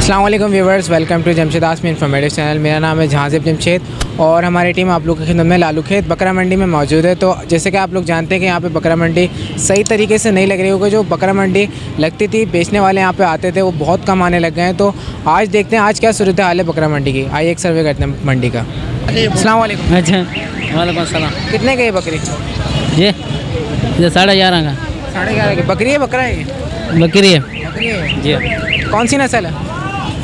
अस्सलाम वालेकुम viewers, welcome to Jamshed Asmi informative channel. मेरा नाम है जहाज़िब जमशेद और हमारी टीम आप लोग की खिदमत में लालू खेत बकरा मंडी में मौजूद है। तो जैसे कि आप लोग जानते हैं कि यहाँ पे बकरा मंडी सही तरीके से नहीं लग रही होगी। जो बकरा मंडी लगती थी, बेचने वाले यहाँ पे आते थे, वो बहुत कम आने लग गए हैं। तो आज देखते हैं आज क्या सूरत हाल है बकरा मंडी की। आइए एक सर्वे करते हैं मंडी का। अस्सलाम वालेकुम। अच्छा, वालेकुम अस्सलाम। कितने गए बकरी? ये 11.5 का 11.5 की बकरी है, बकरा है? बकरी है बकरी है जी। कौन सी नस्ल है?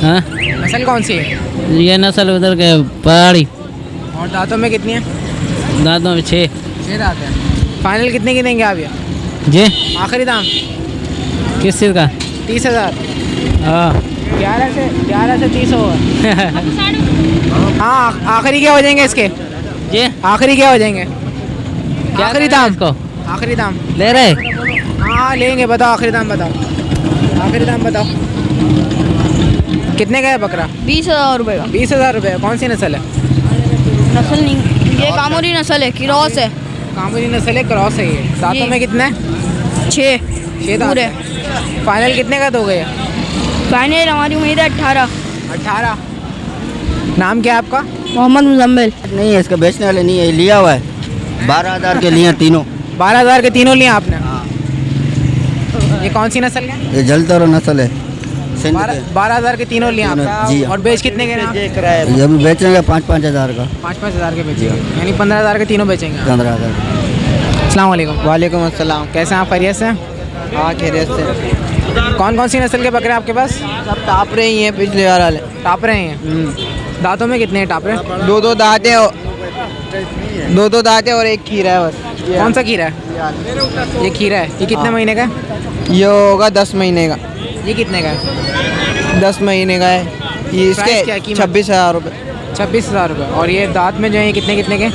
हाँ, नस्ल कौन सी है? ये नस्ल उधर के पहाड़ी। और दांतों में कितनी है? दांतों में 6 दांत है। फाइनल कितने की देंगे आप ये? जी। आखिरी दाम किस चीज़ का? 30,000। हाँ 11 से 30 होगा। हाँ, आखिरी क्या हो जाएंगे इसके? जी। आखिरी क्या हो जाएंगे? क्या आखिरी करें दाम इसको? आखिरी दाम ले रहे? हाँ लेंगे, बताओ आखिरी दाम बताओ। आखिरी दाम बताओ कितने का है बकरा? 20,000 रुपये का। 20,000 रुपये। कौन सी नस्ल है? नस्ल नहीं, ये कामोरी नस्ल है, क्रॉस है। कामूरी नस्ल है, क्रॉस है ये। दांतों में कितने? 6 दांत पूरे। हैं। फाइनल कितने का दोगे? फाइनल हमारी उम्मीद है 18। 18। नाम क्या है आपका? मोहम्मद मुजम्मिल। नहीं है, इसका बेचने वाले नहीं है, ये लिया हुआ है। 12,000 के लिए तीनों। 12,000 के तीनों लिए आपने? ये कौन सी नस्ल है? ये जलतरो नस्ल है। 12,000 के तीनों लिए तीनों, आपका। जी। और बेच कितने के ना? ये भी बेचेंगे 5-5 हज़ार का। 5-5 हज़ार के बेचेंगे, यानी 15,000 के तीनों बेचेंगे आप। 15,000। अस्सलाम वालेकुम। वालेकुम अस्सलाम। कैसे हैं आप? खैरियत से? हाँ खैरियत से। कौन कौन सी नस्ल के बकरे आपके पास? सब टाप रहे ही हैं पिछले बार वाले। टाप रहे हैं? दांतों में कितने हैं टापरे? 2-2 दांत है, 2-2 दांत है और एक खीरा है बस। कौन सा खीरा है? ये खीरा है। ये कितने महीने का है? ये होगा 10 महीने का। ये कितने का है? 10 महीने का है ये। प्राइस क्या है, इसके कीमत? 26,000 रुपये। 26,000 रुपये। और ये दांत में जो है कितने कितने के?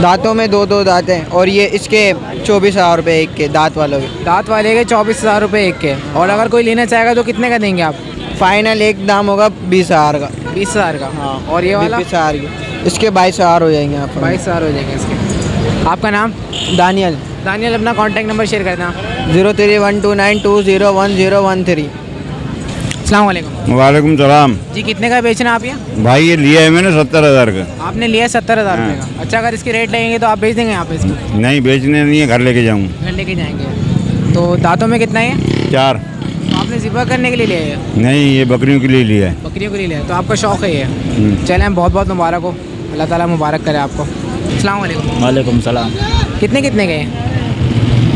दांतों में 2-2 दांत हैं और ये इसके 24,000 रुपये एक के, दांत वालों के। दांत वाले के 24,000 रुपये एक के। और अगर कोई लेना चाहेगा तो कितने का देंगे आप? फाइनल एक दाम होगा 20,000 का। 20,000 का। हाँ। और ये वाला? 20,000 की। इसके 22,000 हो जाएंगे आप। 22,000 हो जाएंगे इसके। आपका नाम? दानियल। दानियल, अपना कॉन्टैक्ट नंबर शेयर कर देना। 0312920113। अस्सलाम वालेकुम। वालेकुम सलाम। जी, कितने का बेचना आप ये? भाई ये लिया है मैंने 70,000 का। आपने लिया 70,000 रुपये का। अच्छा, अगर इसके रेट लगेंगे तो आप बेच देंगे यहाँ पे इसको? नहीं बेचने नहीं है, घर लेके जाऊँ। घर लेके जाएंगे। तो दांतों में कितना है? 4। तो आपने ज़िबा करने के लिए लिया है? नहीं, ये बकरियों के लिए लिया है। बकरियों के लिए लिया है। तो आपका शौक़ है ये? चलें, बहुत बहुत मुबारक हो। अल्लाह ताला मुबारक करे आपको। अस्सलाम वालेकुम। वालेकुम सलाम। कितने कितने गए?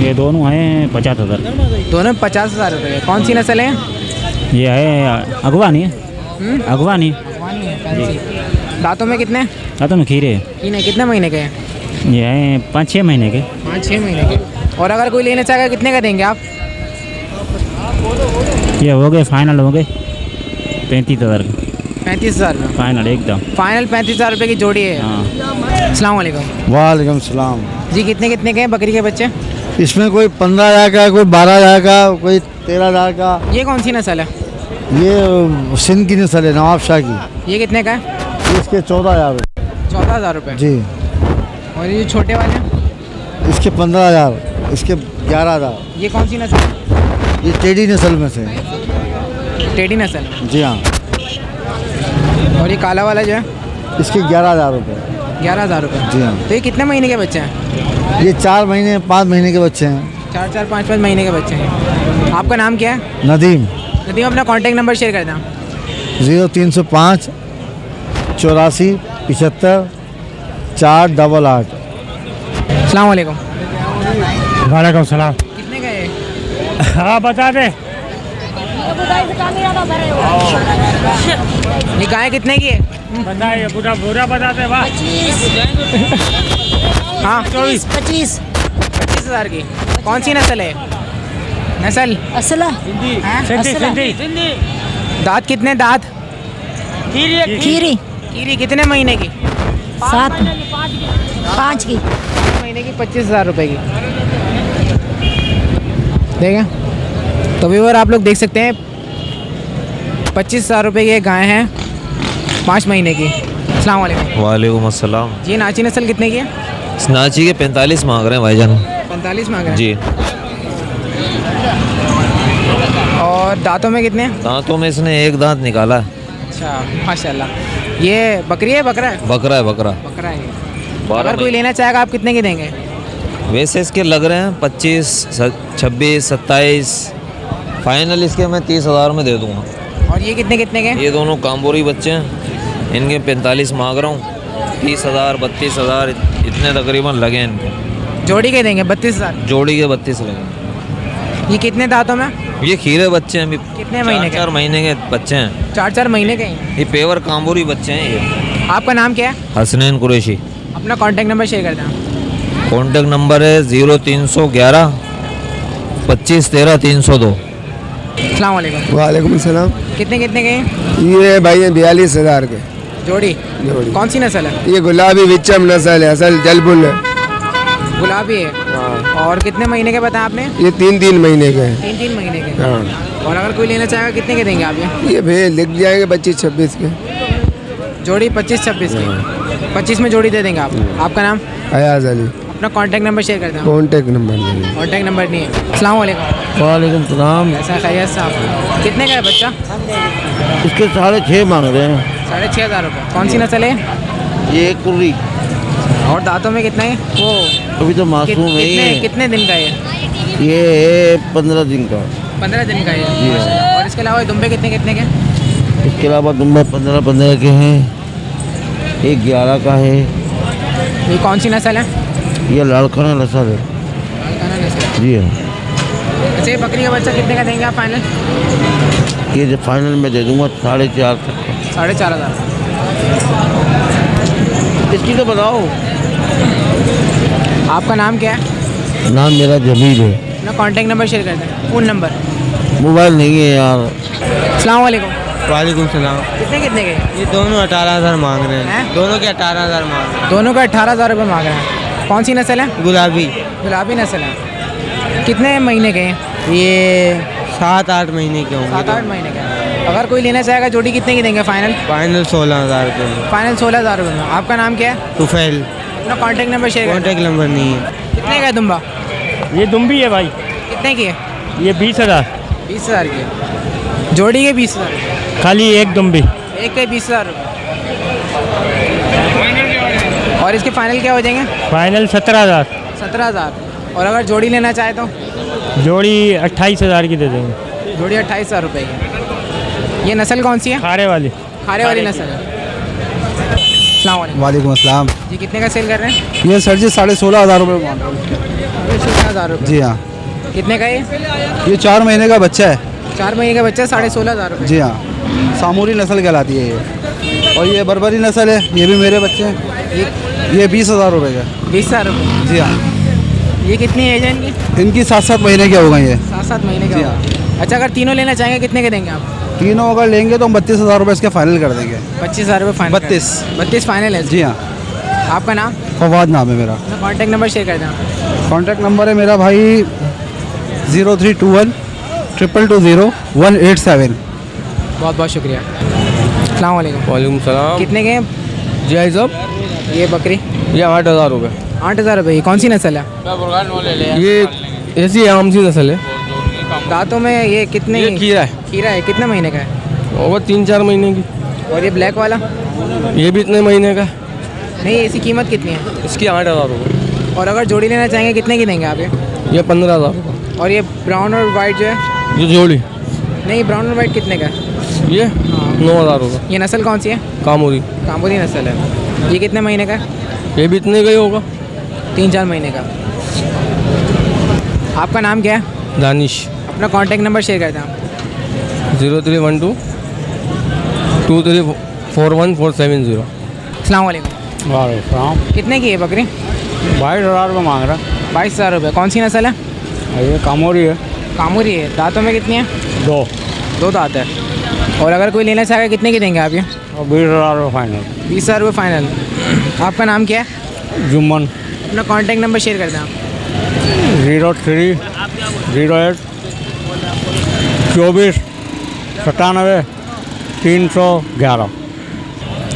ये दोनों हैं 50,000। दोनों 50,000 रुपये। कौन सी नस्ल है? ये है अगवानी है। अगवानी दांतों में कितने? दांतों में खीरे। कितने महीने के हैं? ये हैं 5-6 महीने के। 5-6 महीने के। और अगर कोई लेना चाहेगा कितने का देंगे आप? ये हो गए फाइनल हो गए 35,000 के। 35,000 में फाइनल एकदम। फाइनल 35,000 रुपये की जोड़ी है। हाँ। अस्सलाम वालेकुम। वालेकुम सलाम। जी, कितने कितने के हैं बकरी के बच्चे? इसमें कोई 15,000 का, कोई 12,000 का, कोई 13,000 का। ये कौन सी नस्ल है? ये सिंध की नस्ल है, नवाब शाह की। ये कितने का है? इसके 14,000। 14,000 रुपये। जी। और ये छोटे वाले? इसके 15,000, इसके 11,000। ये कौन सी नस्ल है? ये टेडी नस्ल में से। टेडी नस्ल है। जी हाँ। और ये काला वाला जो है? इसके 11,000 रुपये। 11,000 रुपये। जी हाँ। तो ये कितने महीने के बच्चे हैं? ये 4 महीने 5 महीने के बच्चे हैं। 4-4 5-5 महीने के बच्चे हैं। आपका नाम क्या है? नदीम। नदीम, अपना कॉन्टैक्ट नंबर शेयर कर दें। 0305 84 75 488। अस्सलाम वालेकुम। वालेकुम सलाम। कितने का है? हाँ बता दे। ये गाय कितने की है? बताइए पूरा पूरा बता दे। वाह। हाँ, 25 25,000 की। कौन सी नस्ल है? नस्ल? असला सिंधी। दांत कितने दांत? खीरी कीरी कितने महीने की? 7 5 की। 5 महीने की 25,000 रुपये की। देखें तो व्यूअर, आप लोग देख सकते हैं 25,000 रुपये की एक गाय है 5 महीने की। अस्सलाम वालेकुम। वालेकुम अस्सलाम। जी, नाची नस्ल कितने की है? स्नाची के 45 मांग रहे हैं भाईजान। 45 मांग रहे हैं। जी। और और दांतों में कितने हैं? दांतों में इसने एक दांत निकाला है। अच्छा माशाल्लाह। ये बकरी है बकरा है? बकरा है बकरा। बकरा है। 12 अगर कोई लेना चाहेगा आप कितने की देंगे? वैसे इसके लग रहे हैं 25, 26, 27। फाइनल इसके मैं 30,000 में दे दूंगा। और ये कितने कितने के? ये दोनों काम्बोरी बच्चे हैं, इनके 45 मांग रहा हूँ। 30,000, 32,000 इतने तकरीबन लगे हैं इनके। जोड़ी के देंगे 32,000। जोड़ी के 32 लगे। ये कितने दांतों में? ये खीरे बच्चे हैं, अभी कितने महीने के? 4 महीने के बच्चे हैं। 4 महीने के हैं। ये पेवर काम्बोरी बच्चे हैं ये। आपका नाम क्या है? हसनैन कुरैशी। अपना कांटेक्ट नंबर शेयर कर दें। कॉन्टेक्ट नंबर है 0311 25 13 302। अस्सलाम वालेकुम। वालेकुम सलाम। कितने कितने के हैं? ये भाई 42,000 के जोड़ी? जोड़ी। कौन सी नस्ल है? ये गुलाबी विचम नस्ल है, असल जलबुल है। गुलाबी है। और कितने महीने के बताया आपने? ये 3 महीने के हैं। 3 महीने के। हाँ। और अगर कोई लेना चाहेगा कितने के देंगे आप ये? ये भैया लिख जाएंगे 25-26 के। जोड़ी 25-26 की। 25 में जोड़ी दे देंगे आप। आपका नाम? अयाज अली। अपना कांटेक्ट नंबर शेयर कर दें। कॉन्टेक्ट नंबर नहीं। कांटेक्ट नंबर नहीं है। अस्सलाम वालेकुम। वालेकुम सलाम। ऐसा खैरियत साहब। कितने का है बच्चा? इसके 6.5 मांग रहे हैं। 6,500 रुपये। कौन सी नस्ल है? ये कुर्री और दांतों में कितना है वो? अभी तो मासूम है ये। कितने दिन का है? ये है 15 दिन का। 15 दिन का है। और इसके अलावा दुम्बे कितने कितने के? इसके अलावा दुम्बे 15 के हैं। एक 11 का है। ये कौन सी नस्ल है? ये लालखाना नस्ल है। लालकाना नस्ल। जी हाँ। अच्छा ये बकरी का बच्चा कितने का देंगे आप फाइनल? ये जो फाइनल में दे दूंगा 4.5 तक का। 4,500। इसकी तो बताओ। आपका नाम क्या है? नाम मेरा जमील है। अपना कांटेक्ट नंबर शेयर कर दें। Phone number. मोबाइल नहीं है यार। अस्सलाम वालेकुम। वालेकुम सलाम। कितने कितने के? ये दोनों 18,000 मांग रहे हैं। हैं? दोनों के 18,000 मांग रहे दोनों का 18,000 रुपये मांग रहे हैं। कौन सी नस्ल है? हैं। गुलाबी गुलाबी नस्ल है। कितने महीने के हैं? ये 7-8 महीने के होंगे। 7-8 महीने के हैं। अगर कोई लेना चाहेगा जोड़ी कितने की देंगे फाइनल? फाइनल 16,000 रुपये। फाइनल 16,000 रुपये में। आपका नाम क्या है? तुफैल। अपना कांटेक्ट नंबर शेयर कर दें। कॉन्टेक्ट नंबर नहीं है। कितने का है दुम्बा? ये दुम्बी है भाई, कितने की है? ये 20,000। 20,000 की है। जोड़ी के 20,000? खाली एक दुम्बी। एक के 20,000 रुपये। और इसके फाइनल क्या हो जाएंगे? फाइनल 17,000। 17,000। और अगर जोड़ी लेना चाहे तो? जोड़ी 28,000 की दे देंगे। जोड़ी 28,000 रुपये की। ये नस्ल कौन सी है? खारे वाली। खारे वाली नस्ल है। अस्सलाम वालेकुम। वालेकुम अस्सलाम। जी कितने का सेल कर रहे हैं? ये सर जी 16,500 रुपये मांग रहे हैं। 16,000 रुपये। जी हाँ। कितने का है? ये 4 महीने का बच्चा है। 4 महीने का बच्चा 16,500 रुपये। जी हाँ। सामूरी नस्ल कहलाती है ये। और ये बर्बरी नस्ल है, ये भी मेरे बच्चे हैं। ये 20,000 रुपये का। 20,000 रुपये। जी हाँ। ये कितनी एज है इनकी? इनकी 7-7 महीने के हो गए ये। 7-7 महीने का जी होगा। अच्छा अगर तीनों लेना चाहेंगे कितने के देंगे आप? तीनों अगर लेंगे तो हम 32,000 रुपये इसके फाइनल कर देंगे। 25,000 रुपये फाइनल। 32 फाइनल है। जी हाँ। आपका नाम? फवाद नाम है मेरा। कांटेक्ट नंबर शेयर कर दें। कॉन्टैक्ट नंबर है मेरा भाई 0321 222 187। बहुत बहुत शुक्रिया। अस्सलाम वालेकुम। वालेकुम सलाम। कितने के हैं जी भाई साहब, ये बकरी? ये 8,000 रुपये। 8,000 रुपये। कौन सी नस्ल है? ये ऐसी आम सी नस्ल है। दांतों में ये कितने? ये खीरा है। खीरा है। कितने महीने का है? और 3-4 महीने की। और ये ब्लैक वाला? ये भी इतने महीने का। नहीं इसकी कीमत कितनी है? इसकी 8,000 रुपये। और अगर जोड़ी लेना चाहेंगे कितने की देंगे आप ये? ये 15,000 रुपये। और ये ब्राउन और वाइट जो है? ये जोड़ी नहीं ब्राउन और वाइट कितने का है? ये 9,000 रुपये। ये नस्ल कौन सी है? कामोरी। काम्बोरी नस्ल है। ये कितने महीने का है? ये भी इतने का ही होगा। 3-4 महीने का। आपका नाम क्या है? दानिश। अपना कांटेक्ट नंबर शेयर कर दें आप। 0312 2341470। अस्सलाम वालेकुम। वालेकुम। कितने की है बकरी? 22,000 रुपये मांग रहा 22,000 रुपये। कौन सी नस्ल है? है। ये कामोरी है। कामोरी है। दांतों में कितनी है? 2 दांत है। और अगर कोई लेना चाहेगा कितने की देंगे आप ये? और 20,000 रुपये फाइनल। 20,000 रुपये फाइनल। आपका नाम क्या है? जुम्मन। अपना कांटेक्ट नंबर शेयर कर दें आप। 03 08 24 97 311।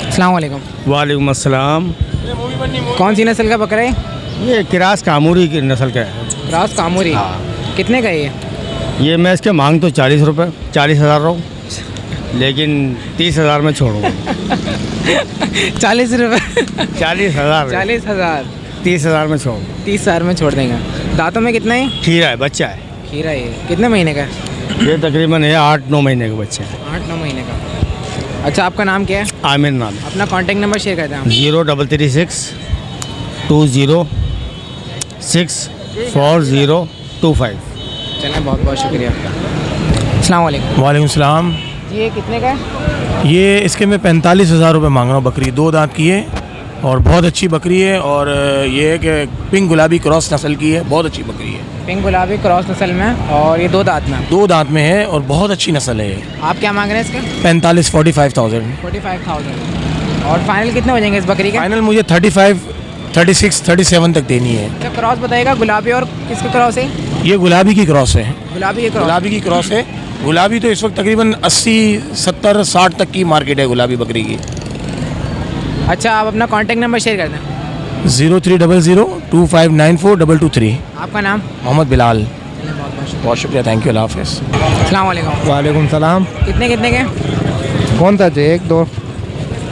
अस्सलाम वालेकुम। वालेकुम अस्सलाम। कौन सी नस्ल का बकरा है? ये किरास कामूरी की नस्ल का है। रास कामोरी। कितने का है ये? ये मैं इसके मांग तो 40 रुपये 40,000 रहा हूँ, लेकिन 30,000 में छोड़ूंगा। 40 रुपये 40,000 40,000 30,000 में छोड़। 30,000 में छोड़ देंगे। दांतों में कितना है? खीरा है, बच्चा है। खीरा ये कितने महीने का है? ये तकरीबन है 8-9 महीने का बच्चा है। 8-9 महीने का। अच्छा, आपका नाम क्या है? आमिर नाम। अपना कांटेक्ट नंबर शेयर कर दें आप। 0336 2064 चलें, बहुत बहुत शुक्रिया आपका। अस्सलाम वालेकुम। वालेकुम सलाम। ये कितने का है? ये इसके मैं 45,000 रुपये मांग रहा हूँ। बकरी 2 दांत की है और बहुत अच्छी बकरी है। और ये है कि पिंक गुलाबी क्रॉस नस्ल की है, बहुत अच्छी बकरी है। पिंक गुलाबी क्रॉस नस्ल में, और ये 2 दांत में। 2 दांत में है और बहुत अच्छी नस्ल है ये। आप क्या मांग रहे हैं इसका? 45,000 45,000। और फाइनल कितने हो जाएंगे इस बकरी के? फाइनल मुझे 35, 36, 37 तक देनी है। अच्छा, क्रॉस बताइएगा, गुलाबी और किसका क्रॉस है? ये गुलाबी की क्रॉस है। गुलाबी के क्रॉस। गुलाबी की क्रॉस है। गुलाबी तो इस वक्त तकरीबन 80, 70, 60 तक की मार्केट है गुलाबी बकरी की। अच्छा, आप अपना कांटेक्ट नंबर शेयर कर दें। 030025942223। आपका नाम? मोहम्मद बिलाल। बहुत शुक्रिया, थैंक यू, अल्लाह हाफ़िज़। अस्सलाम वालेकुम। वालेकुम सलाम। कितने कितने के? कौन सा चाहिए? 1-2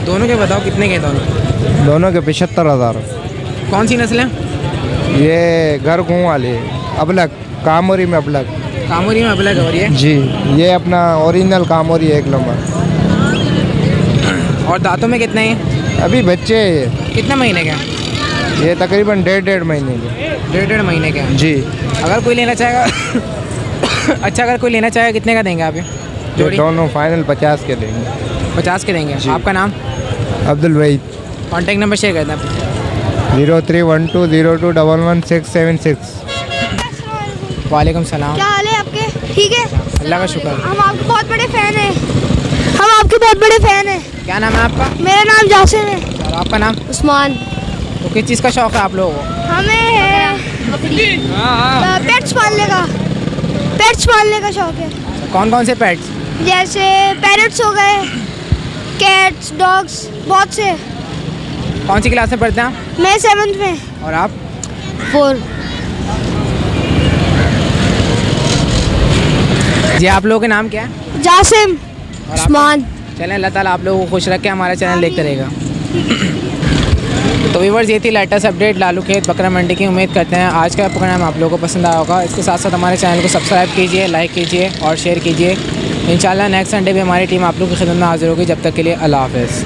दोनों के बताओ, कितने के दोनों? दोनों के 75,000। कौन सी नस्ल है? ये घर घूम वाले अबलग, कामोरी में अबलग। कामोरी में अबलग हो रही है जी, ये अपना ओरिजिनल कामोरी 1 नंबर। और दांतों में कितने हैं? अभी बच्चे हैं ये। कितने महीने के हैं? ये तकरीबन 1.5 महीने के। 1.5 महीने के हैं। जी, अगर कोई लेना चाहेगा अच्छा, अगर कोई लेना चाहेगा कितने का देंगे आप ये ये जोड़ी? दोनों फाइनल 50 के देंगे। 50 के देंगे। आपका नाम? Abdul Waheed. Contact number share कर दें आप। 031202111676। वालेकुम सलाम। क्या हाल है आपके? ठीक है, अल्लाह का शुक्र। हम आपके बहुत बड़े फ़ैन हैं। हम आपके बहुत बड़े फ़ैन हैं। क्या नाम है आपका? मेरा नाम जासिम है। और आपका नाम? उस्मान। तो किस चीज़ का शौक़ है आप लोगों को? हमें है पेट्स पालने का शौक़ है। कौन कौन से पेट्स? जैसे पैरट्स हो गए, कैट्स, डॉग्स, बहुत से। कौन सी क्लास में पढ़ते हैं आप? मैं 7th में। और आप? 4। जी, आप लोगों के नाम क्या है? जासिम, और आप? उस्मान। चलें, अल्लाह ताला आप लोगों को खुश रखे, हमारा चैनल देखते रहेगा। तो व्यूअर्स, ये थी लेटेस्ट अपडेट लालू खेत बकरा मंडी की। उम्मीद करते हैं आज का प्रोग्राम आप लोगों को पसंद आया होगा। इसके साथ साथ हमारे चैनल को सब्सक्राइब कीजिए, लाइक कीजिए और शेयर कीजिए। इंशाल्लाह नेक्स्ट संडे भी हमारी टीम आप लोगों की खिदमत में हाजिर होगी। जब तक के लिए अल्लाह हाफ़िज़।